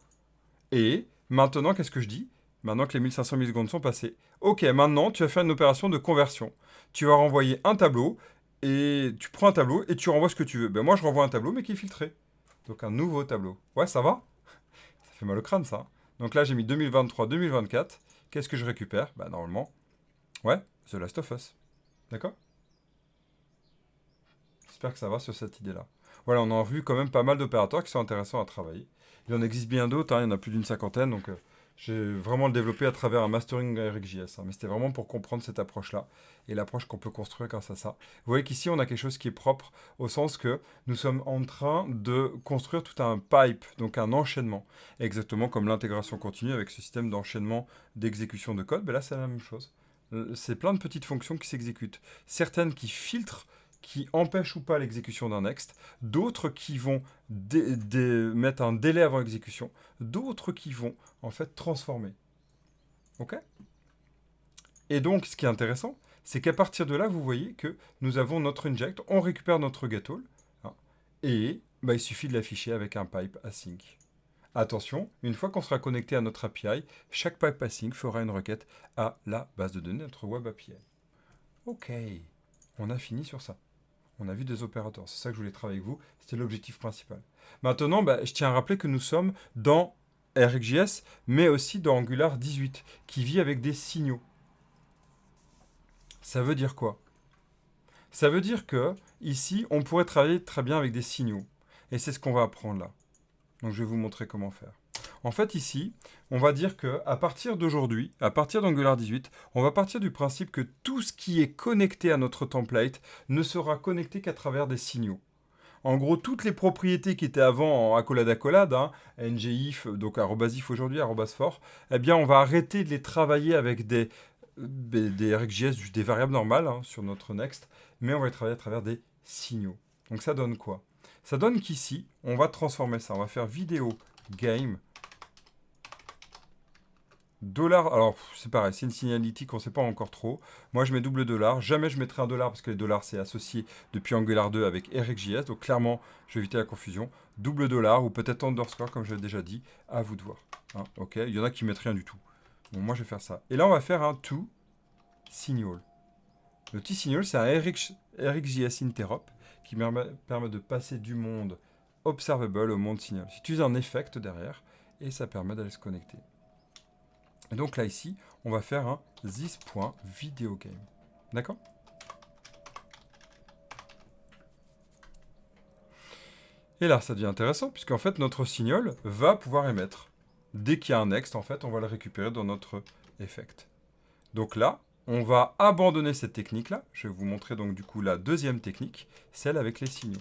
Et maintenant, qu'est-ce que je dis? Maintenant que les 1500 millisecondes sont passées. Ok, maintenant, tu vas faire une opération de conversion. Tu vas renvoyer un tableau et tu prends un tableau et tu renvoies ce que tu veux. Ben moi, je renvoie un tableau mais qui est filtré. Donc un nouveau tableau. Ouais, ça va? Ça fait mal au crâne, ça. Donc là, j'ai mis 2023-2024. Qu'est-ce que je récupère? Bah normalement, ouais, The Last of Us. D'accord? J'espère que ça va sur cette idée-là. Voilà, on a vu quand même pas mal d'opérateurs qui sont intéressants à travailler. Il en existe bien d'autres, hein, il y en a plus d'une cinquantaine, donc j'ai vraiment le développé à travers un mastering RxJS. Hein, mais c'était vraiment pour comprendre cette approche-là et l'approche qu'on peut construire grâce à ça. Vous voyez qu'ici, on a quelque chose qui est propre au sens que nous sommes en train de construire tout un pipe, donc un enchaînement. Exactement comme l'intégration continue avec ce système d'enchaînement d'exécution de code. Ben là, c'est la même chose. C'est plein de petites fonctions qui s'exécutent. Certaines qui filtrent, qui empêchent ou pas l'exécution d'un next, d'autres qui vont mettre un délai avant l'exécution, d'autres qui vont en fait transformer. Ok? Et donc, ce qui est intéressant, c'est qu'à partir de là, vous voyez que nous avons notre inject, on récupère notre gatol, hein, et bah, il suffit de l'afficher avec un pipe async. Attention, une fois qu'on sera connecté à notre API, chaque pipe async fera une requête à la base de données, notre web API. Ok, on a fini sur ça. On a vu des opérateurs. C'est ça que je voulais travailler avec vous. C'était l'objectif principal. Maintenant, bah, je tiens à rappeler que nous sommes dans RxJS, mais aussi dans Angular 18, qui vit avec des signaux. Ça veut dire quoi? Ça veut dire que ici, on pourrait travailler très bien avec des signaux. Et c'est ce qu'on va apprendre là. Donc je vais vous montrer comment faire. En fait, ici, on va dire qu'à partir d'aujourd'hui, à partir d'Angular 18, on va partir du principe que tout ce qui est connecté à notre template ne sera connecté qu'à travers des signaux. En gros, toutes les propriétés qui étaient avant en accolade-accolade, hein, ngif, donc @if aujourd'hui, @for, eh bien, on va arrêter de les travailler avec des RxJS, des variables normales hein, sur notre next, mais on va les travailler à travers des signaux. Donc ça donne quoi? Ça donne qu'ici, on va transformer ça. On va faire vidéo game dollar. Alors, c'est pareil, c'est une signalétique, on ne sait pas encore trop. Moi, je mets double dollar. Jamais je mettrai un dollar parce que les dollars, c'est associé depuis Angular 2 avec RxJS. Donc, clairement, je vais éviter la confusion. Double dollar ou peut-être underscore, comme je l'ai déjà dit. À vous de voir. Hein, ok, il y en a qui mettent rien du tout. Bon, moi, je vais faire ça. Et là, on va faire un to signal. Le T-signal, c'est un RxJS interop qui permet de passer du monde observable au monde signal. J'utilise un effect derrière et ça permet d'aller se connecter. Et donc là, ici, on va faire un this.videogame. D'accord? Et là, ça devient intéressant, puisqu'en fait, notre signal va pouvoir émettre. Dès qu'il y a un next, en fait, on va le récupérer dans notre effect. Donc là, on va abandonner cette technique-là. Je vais vous montrer donc du coup la deuxième technique, celle avec les signaux.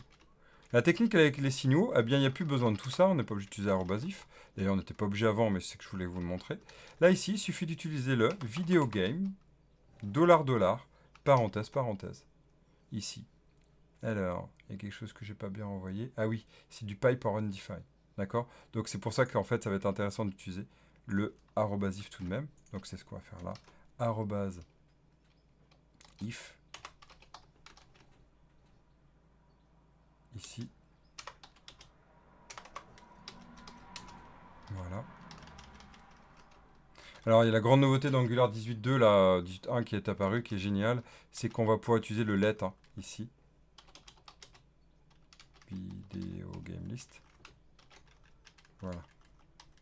La technique avec les signaux, eh bien, il n'y a plus besoin de tout ça. On n'est pas obligé d'utiliser @if. D'ailleurs, on n'était pas obligé avant, mais c'est que je voulais vous le montrer. Là, ici, il suffit d'utiliser le videogame, $, parenthèse, parenthèse. Ici. Alors, il y a quelque chose que j'ai pas bien envoyé. Ah oui, c'est du pipe or undefined. D'accord? Donc, c'est pour ça qu'en fait, ça va être intéressant d'utiliser le @if tout de même. Donc, c'est ce qu'on va faire là. @if. Ici. Voilà. Alors, il y a la grande nouveauté d'Angular 18.2, la 18.1 qui est apparue, qui est géniale, c'est qu'on va pouvoir utiliser le let, hein, ici. Vidéo game list. Voilà.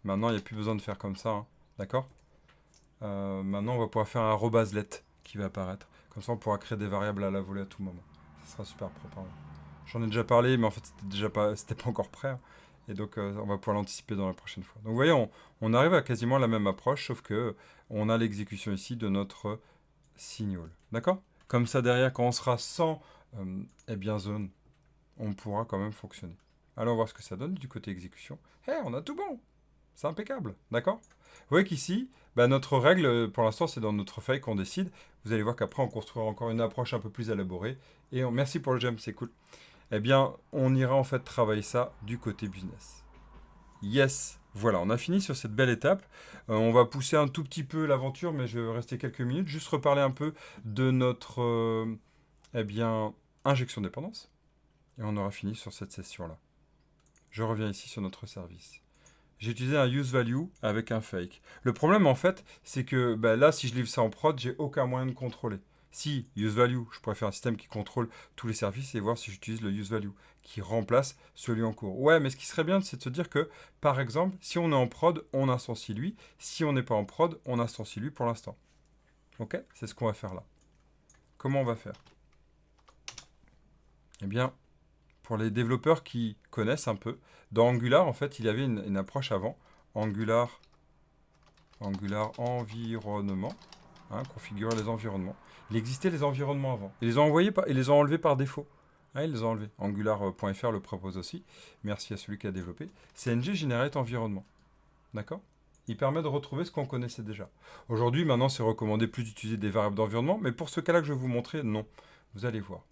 Maintenant, il n'y a plus besoin de faire comme ça, hein, d'accord? Maintenant, on va pouvoir faire un @let qui va apparaître. Comme ça, on pourra créer des variables à la volée à tout moment. Ça sera super propre. Hein. J'en ai déjà parlé, mais en fait, c'était pas encore prêt. Hein. Et donc, on va pouvoir l'anticiper dans la prochaine fois. Donc, vous voyez, on arrive à quasiment la même approche, sauf que on a l'exécution ici de notre signal. D'accord? Comme ça, derrière, quand on sera sans eh bien, zone, on pourra quand même fonctionner. Allons voir ce que ça donne du côté exécution. On a tout bon! C'est impeccable. D'accord? Vous voyez qu'ici, bah, notre règle, pour l'instant, c'est dans notre feuille qu'on décide. Vous allez voir qu'après, on construira encore une approche un peu plus élaborée. Et merci pour le gem, c'est cool. Eh bien, on ira en fait travailler ça du côté business. Yes, voilà, on a fini sur cette belle étape. On va pousser un tout petit peu l'aventure, mais je vais rester quelques minutes, juste reparler un peu de notre eh bien, injection de dépendance. Et on aura fini sur cette session-là. Je reviens ici sur notre service. J'ai utilisé un use value avec un fake. Le problème, en fait, c'est que bah, là, si je livre ça en prod, j'ai aucun moyen de contrôler. Si, use value, je pourrais faire un système qui contrôle tous les services et voir si j'utilise le use value, qui remplace celui en cours. Ouais, mais ce qui serait bien, c'est de se dire que, par exemple, si on est en prod, on instancie lui. Si on n'est pas en prod, on instancie lui pour l'instant. Ok? C'est ce qu'on va faire là. Comment on va faire? Eh bien, pour les développeurs qui connaissent un peu, dans Angular, en fait, il y avait une approche avant. Angular environnement, hein, configurer les environnements. Il existait les environnements avant. Ils les ont enlevés par défaut. Hein, ils les ont enlevés. Angular.fr le propose aussi. Merci à celui qui a développé. CNG Generate Environnement. D'accord? Il permet de retrouver ce qu'on connaissait déjà. Aujourd'hui, maintenant, c'est recommandé plus d'utiliser des variables d'environnement, mais pour ce cas-là que je vais vous montrer, non. Vous allez voir.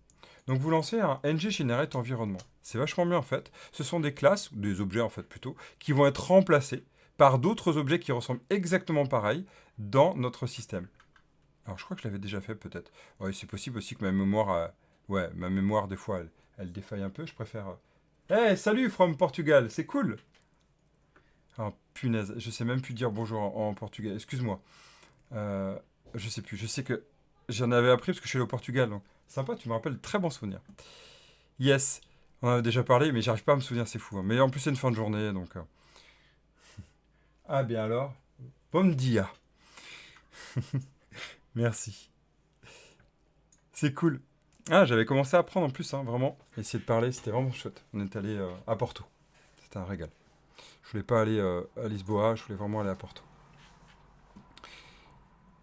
Donc vous lancez un ng generate environnement. C'est vachement bien en fait. Ce sont des classes, ou des objets en fait plutôt, qui vont être remplacés par d'autres objets qui ressemblent exactement pareil dans notre système. Alors je crois que je l'avais déjà fait peut-être. Oui, c'est possible aussi que ma mémoire, ouais, ma mémoire des fois elle défaille un peu. Je préfère. Hey, salut from Portugal, c'est cool. Oh punaise, je sais même plus dire bonjour en portugais. Excuse-moi. Je sais plus. Je sais que j'en avais appris parce que je suis allé au Portugal. Donc sympa, tu me rappelles de très bons souvenirs. Yes, on en a déjà parlé, mais j'arrive pas à me souvenir, c'est fou. Hein. Mais en plus, c'est une fin de journée, donc. Ah bien alors, bom dia. Merci. C'est cool. Ah, j'avais commencé à apprendre en plus, hein, vraiment. Essayer de parler, c'était vraiment chouette. On est allé à Porto. C'était un régal. Je voulais pas aller à Lisboa, je voulais vraiment aller à Porto.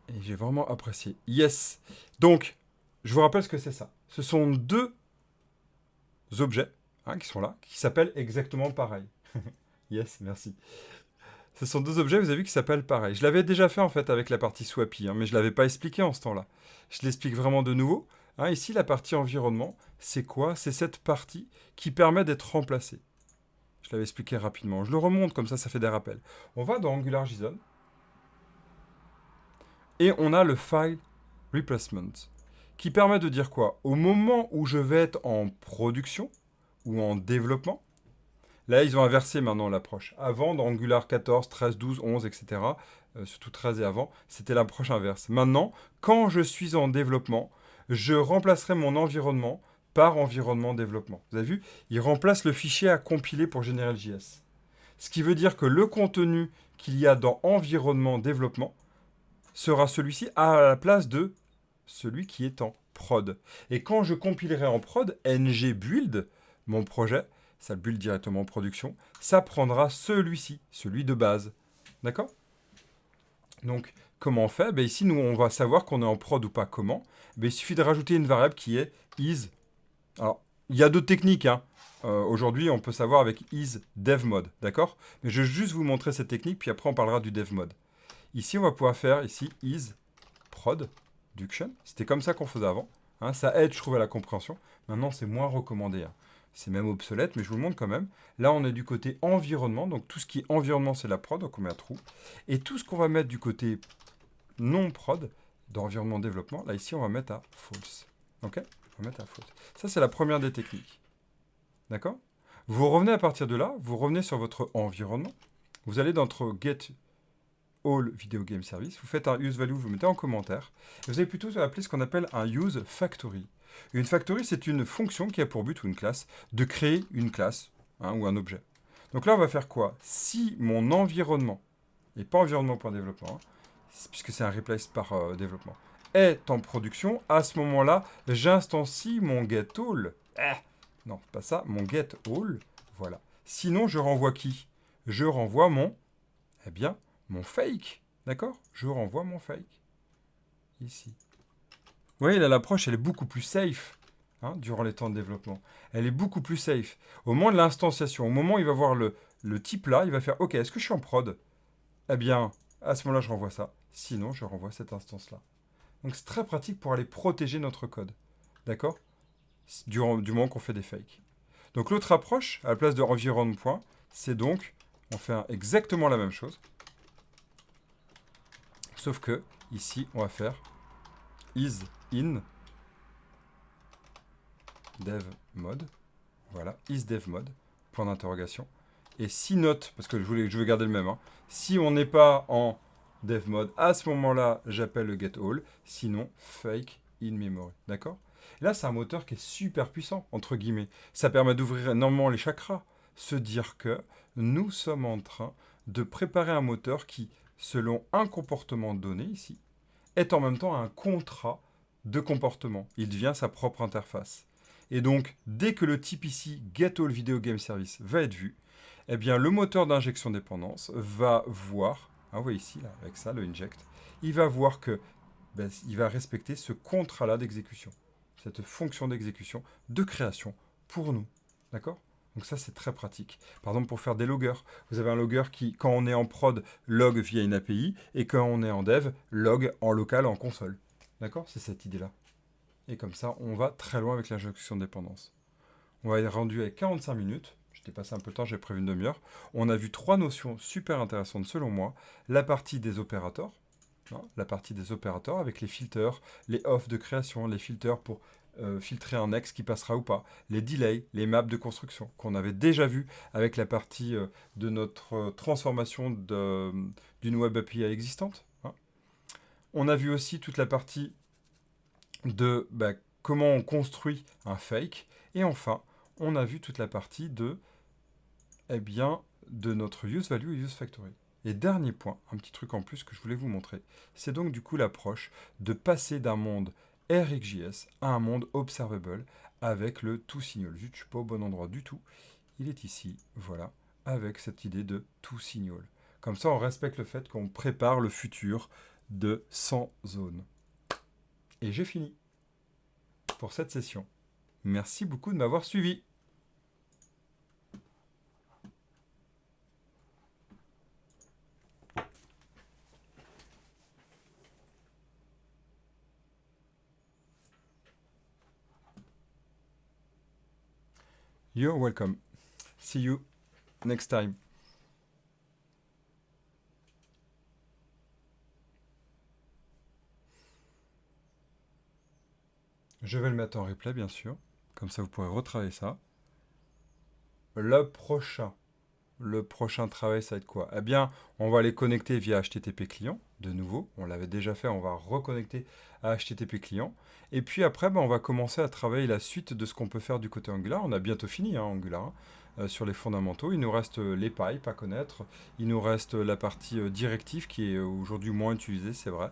Et j'ai vraiment apprécié. Yes. Donc, je vous rappelle ce que c'est ça. Ce sont deux objets qui sont là, qui s'appellent exactement pareil. Yes, merci. Ce sont deux objets, vous avez vu, qui s'appellent pareil. Je l'avais déjà fait en fait avec la partie Swappy, mais je ne l'avais pas expliqué en ce temps-là. Je l'explique vraiment de nouveau. Ici, la partie environnement, c'est quoi? C'est cette partie qui permet d'être remplacée. Je l'avais expliqué rapidement. Je le remonte, comme ça fait des rappels. On va dans AngularJSON. Et on a le File Replacement, qui permet de dire quoi? Au moment où je vais être en production, ou en développement, là, ils ont inversé maintenant l'approche. Avant, dans Angular 14, 13, 12, 11, etc., surtout 13 et avant, c'était l'approche inverse. Maintenant, quand je suis en développement, je remplacerai mon environnement par environnement développement. Vous avez vu? Il remplace le fichier à compiler pour GeneralJS. Ce qui veut dire que le contenu qu'il y a dans environnement développement sera celui-ci à la place de celui qui est en prod. Et quand je compilerai en prod, ngbuild, mon projet, ça le build directement en production, ça prendra celui-ci, celui de base. D'accord? Donc, comment on fait? Ici, nous, on va savoir qu'on est en prod ou pas. Comment? Il suffit de rajouter une variable qui est is. Alors, il y a d'autres techniques. Aujourd'hui, on peut savoir avec isDevMode. D'accord? Mais je vais juste vous montrer cette technique, puis après, on parlera du devmode. Ici, on va pouvoir faire ici isProduction. C'était comme ça qu'on faisait avant. Ça aide, je trouve, à la compréhension. Maintenant, c'est moins recommandé. C'est même obsolète, mais je vous le montre quand même. Là, on est du côté environnement. Donc, tout ce qui est environnement, c'est la prod. Donc, on met un trou. Et tout ce qu'on va mettre du côté non prod, d'environnement développement, là, ici, on va mettre à false. OK? On va mettre à false. Ça, c'est la première des techniques. D'accord? Vous revenez à partir de là. Vous revenez sur votre environnement. Vous allez dans votre get all video game service. Vous faites un use value, vous mettez en commentaire. Et vous allez plutôt appeler ce qu'on appelle un use factory. Une factory, c'est une fonction qui a pour but, ou une classe, de créer une classe ou un objet. Donc là, on va faire quoi? Si mon environnement, et pas environnement.développement, puisque c'est un replace par développement, est en production, à ce moment-là, j'instancie mon getAll. Non, pas ça, mon getAll. Voilà. Sinon, je renvoie qui? Je renvoie mon, mon fake. D'accord? Je renvoie mon fake. Ici. Vous voyez, là, l'approche, elle est beaucoup plus safe durant les temps de développement. Elle est beaucoup plus safe. Au moment de l'instanciation, au moment où il va voir le type là, il va faire « Ok, est-ce que je suis en prod ?» Eh bien, à ce moment-là, je renvoie ça. Sinon, je renvoie cette instance-là. Donc, c'est très pratique pour aller protéger notre code. D'accord? Du moment qu'on fait des fakes. Donc, l'autre approche, à la place de environnement, c'est donc, on fait exactement la même chose. Sauf que, ici, on va faire is in dev mode. Voilà, is dev mode, point d'interrogation. Et si note, parce que je veux garder le même, si on n'est pas en dev mode, à ce moment-là, j'appelle le getAll. Sinon, fake in memory. D'accord? Là, c'est un moteur qui est super puissant, entre guillemets. Ça permet d'ouvrir énormément les chakras. Se dire que nous sommes en train de préparer un moteur qui, selon un comportement donné ici, est en même temps un contrat de comportement. Il devient sa propre interface. Et donc, dès que le type ici, getAll video game service, va être vu, eh bien, le moteur d'injection dépendance va voir, vous voyez ici, là, avec ça, le inject, il va voir que il va respecter ce contrat-là d'exécution, cette fonction d'exécution, de création pour nous. D'accord? Donc ça, c'est très pratique. Par exemple, pour faire des loggers, vous avez un logger qui, quand on est en prod, log via une API, et quand on est en dev, log en local, en console. D'accord? C'est cette idée-là. Et comme ça, on va très loin avec l'injection de dépendance. On va être rendu avec 45 minutes. J'étais passé un peu de temps, j'ai prévu une demi-heure. On a vu trois notions super intéressantes selon moi. La partie des opérateurs, la partie des opérateurs avec les filters, les off de création, les filters pour filtrer un ex qui passera ou pas, les delays, les maps de construction qu'on avait déjà vu avec la partie de notre transformation d'une web API existante. On a vu aussi toute la partie de comment on construit un fake. Et enfin, on a vu toute la partie de notre use value et use factory. Et dernier point, un petit truc en plus que je voulais vous montrer, c'est donc du coup l'approche de passer d'un monde RxJS à un monde observable avec le toSignal. Je ne suis pas au bon endroit du tout. Il est ici, voilà, avec cette idée de toSignal. Comme ça, on respecte le fait qu'on prépare le futur de 100 zones. Et j'ai fini pour cette session. Merci beaucoup de m'avoir suivi. You're welcome. See you next time. Je vais le mettre en replay, bien sûr. Comme ça, vous pourrez retravailler ça. Le prochain travail, ça va être quoi? Eh bien, on va les connecter via HTTP client, de nouveau. On l'avait déjà fait, on va reconnecter à HTTP client. Et puis après, on va commencer à travailler la suite de ce qu'on peut faire du côté Angular. On a bientôt fini, Angular, sur les fondamentaux. Il nous reste les pipes à connaître. Il nous reste la partie directive qui est aujourd'hui moins utilisée, c'est vrai.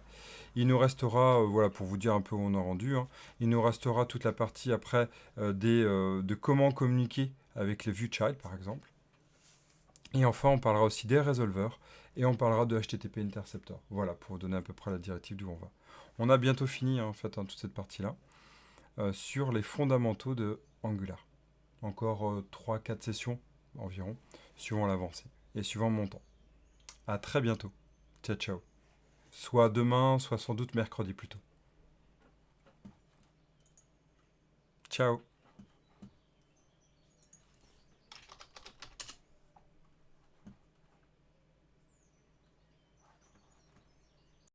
Il nous restera, voilà, pour vous dire un peu où on est rendu, il nous restera toute la partie après de comment communiquer avec les ViewChild, par exemple. Et enfin, on parlera aussi des résolveurs et on parlera de HTTP Interceptor. Voilà, pour vous donner à peu près la directive d'où on va. On a bientôt fini, en fait, toute cette partie-là, sur les fondamentaux de Angular. Encore 3-4 sessions environ, suivant l'avancée et suivant mon temps. À très bientôt. Ciao, ciao. Soit demain, soit sans doute mercredi plutôt. Ciao.